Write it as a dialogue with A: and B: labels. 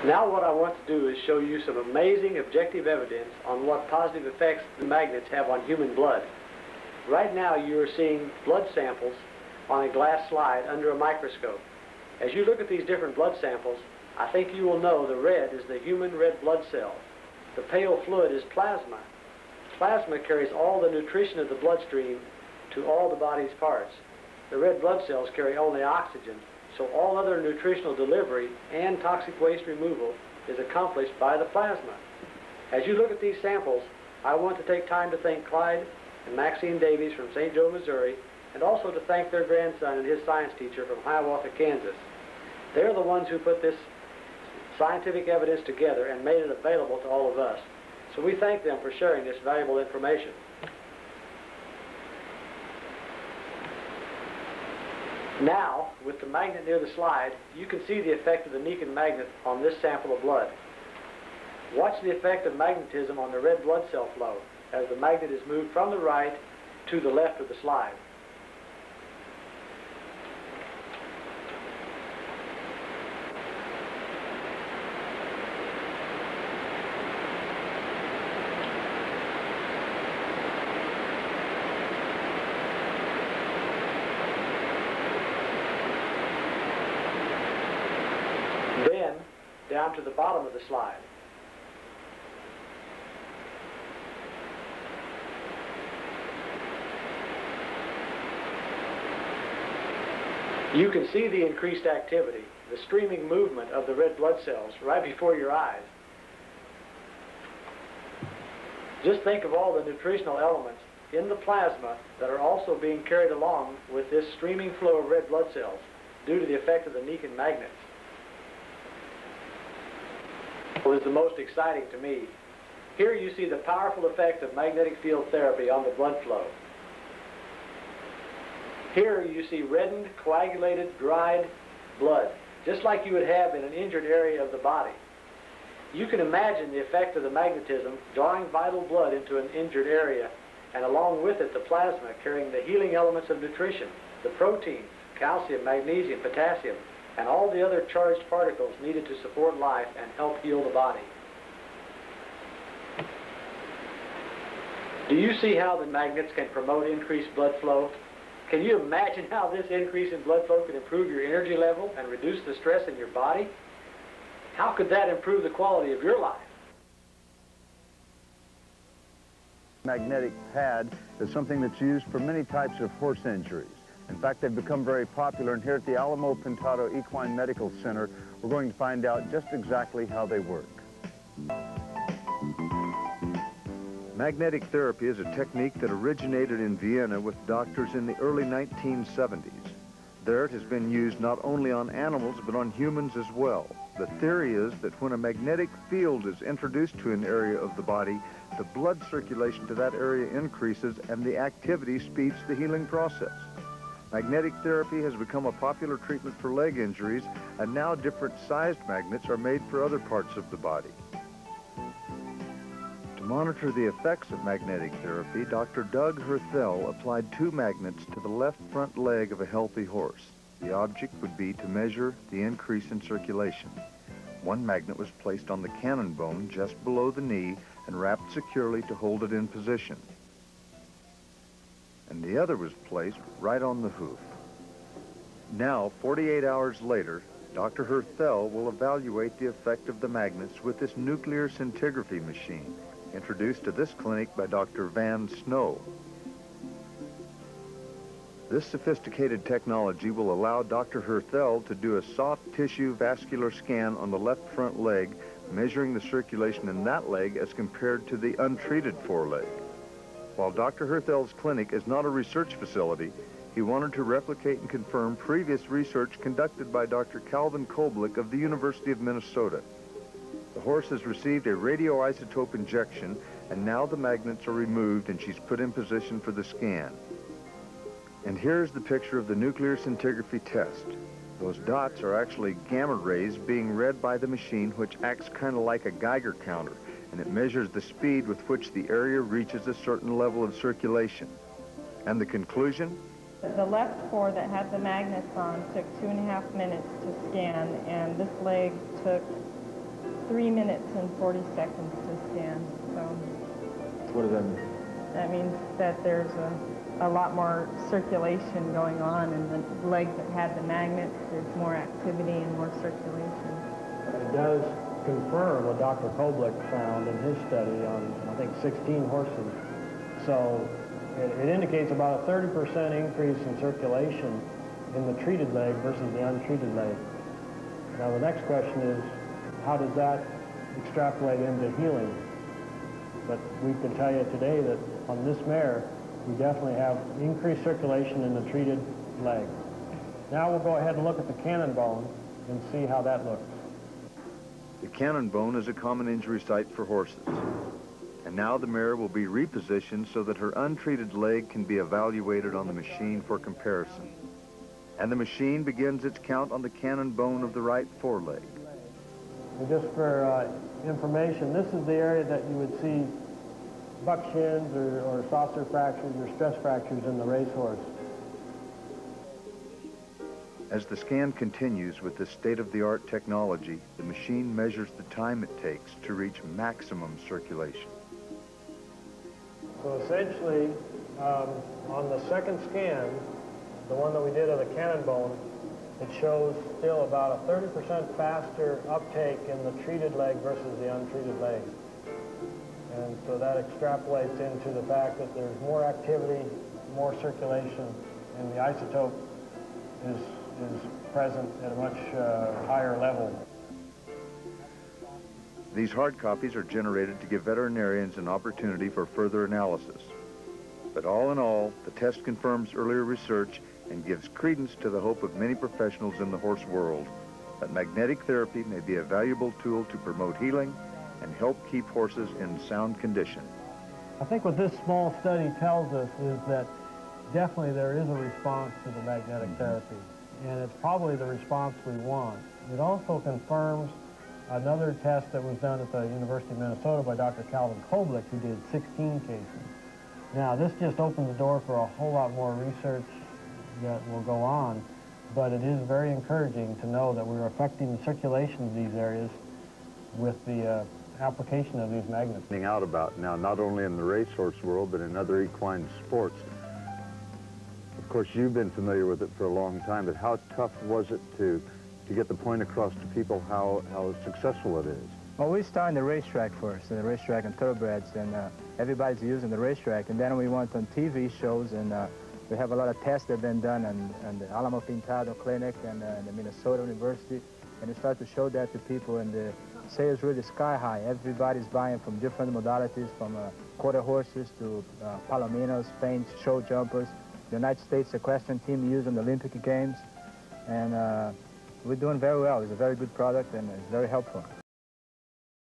A: Now what I want to do is show you some amazing objective evidence on what positive effects the magnets have on human blood. Right now you are seeing blood samples on a glass slide under a microscope. As you look at these different blood samples, I think you will know the red is the human red blood cell. The pale fluid is plasma. Plasma carries all the nutrition of the bloodstream to all the body's parts. The red blood cells carry only oxygen, so all other nutritional delivery and toxic waste removal is accomplished by the plasma. As you look at these samples, I want to take time to thank Clyde and Maxine Davies from St. Joe, Missouri, and also to thank their grandson and his science teacher from Hiawatha, Kansas. They're the ones who put this scientific evidence together and made it available to all of us. So we thank them for sharing this valuable information. Now, with the magnet near the slide, you can see the effect of the Niken magnet on this sample of blood. Watch the effect of magnetism on the red blood cell flow as the magnet is moved from the right to the left of the slide. Then, down to the bottom of the slide. You can see the increased activity, the streaming movement of the red blood cells right before your eyes. Just think of all the nutritional elements in the plasma that are also being carried along with this streaming flow of red blood cells due to the effect of the Niken magnets. What is the most exciting to me? Here you see the powerful effect of magnetic field therapy on the blood flow. Here you see reddened, coagulated, dried blood, just like you would have in an injured area of the body. You can imagine the effect of the magnetism drawing vital blood into an injured area, and along with it the plasma carrying the healing elements of nutrition, the proteins, calcium, magnesium, potassium, and all the other charged particles needed to support life and help heal the body. Do you see how the magnets can promote increased blood flow? Can you imagine how this increase in blood flow can improve your energy level and reduce the stress in your body? How could that improve the quality of your life?
B: Magnetic pad is something that's used for many types of horse injuries. In fact, they've become very popular, and here at the Alamo Pintado Equine Medical Center, we're going to find out just exactly how they work. Magnetic therapy is a technique that originated in Vienna with doctors in the early 1970s. There it has been used not only on animals, but on humans as well. The theory is that when a magnetic field is introduced to an area of the body, the blood circulation to that area increases and the activity speeds the healing process. Magnetic therapy has become a popular treatment for leg injuries, and now different sized magnets are made for other parts of the body. To monitor the effects of magnetic therapy, Dr. Doug Herthel applied 2 magnets to the left front leg of a healthy horse. The object would be to measure the increase in circulation. One magnet was placed on the cannon bone just below the knee and wrapped securely to hold it in position. And the other was placed right on the hoof. Now, 48 hours later, Dr. Herthel will evaluate the effect of the magnets with this nuclear scintigraphy machine, introduced to this clinic by Dr. Van Snow. This sophisticated technology will allow Dr. Herthel to do a soft tissue vascular scan on the left front leg, measuring the circulation in that leg as compared to the untreated foreleg. While Dr. Herthel's clinic is not a research facility, he wanted to replicate and confirm previous research conducted by Dr. Calvin Koblich of the University of Minnesota. The horse has received a radioisotope injection, and now the magnets are removed and she's put in position for the scan. And here's the picture of the nuclear scintigraphy test. Those dots are actually gamma rays being read by the machine, which acts kind of like a Geiger counter, and it measures the speed with which the area reaches a certain level of circulation. And the conclusion?
C: The left fore that had the magnets on took 2.5 minutes to scan, and this leg took 3 minutes and 40 seconds to scan. So
D: What does that mean?
C: that means that there's a lot more circulation going on in the leg that had the magnets. There's more activity and more circulation.
E: It does confirm what Dr. Koblich found in his study on, I think, 16 horses. So it indicates about a 30% increase in circulation in the treated leg versus the untreated leg. Now the next question is, how does that extrapolate into healing? But we can tell you today that on this mare, we definitely have increased circulation in the treated leg. Now we'll go ahead and look at the cannon bone and see how that looks.
B: The cannon bone is a common injury site for horses. And now the mare will be repositioned so that her untreated leg can be evaluated on the machine for comparison. And the machine begins its count on the cannon bone of the right foreleg.
E: And just for information, this is the area that you would see buck shins or saucer fractures or stress fractures in the racehorse.
B: As the scan continues with this state-of-the-art technology, the machine measures the time it takes to reach maximum circulation.
E: So essentially, on the second scan, the one that we did of the cannon bone, it shows still about a 30% faster uptake in the treated leg versus the untreated leg. And so that extrapolates into the fact that there's more activity, more circulation, and the isotope is present at a much higher level.
B: These hard copies are generated to give veterinarians an opportunity for further analysis. But all in all, the test confirms earlier research and gives credence to the hope of many professionals in the horse world that magnetic therapy may be a valuable tool to promote healing and help keep horses in sound condition.
E: I think what this small study tells us is that definitely there is a response to the magnetic therapy, and it's probably the response we want. It also confirms another test that was done at the University of Minnesota by Dr. Calvin Koblich, who did 16 cases. Now, this just opens the door for a whole lot more research that will go on, but it is very encouraging to know that we're affecting the circulation of these areas with the application of these magnets.
D: Out about now, not only in the racehorse world, but in other equine sports. Of course, you've been familiar with it for a long time, but how tough was it to get the point across to people how successful it is?
F: Well, we start in the racetrack first, the racetrack and thoroughbreds, and everybody's using the racetrack. And then we went on TV shows, and we have a lot of tests that have been done in the Alamo Pintado Clinic and the Minnesota University. And we start to show that to people, and the sales really sky high. Everybody's buying from different modalities, from quarter horses to palominos, feints, show jumpers. The United States equestrian team used in the Olympic Games. And we're doing very well. It's a very good product, and it's very helpful.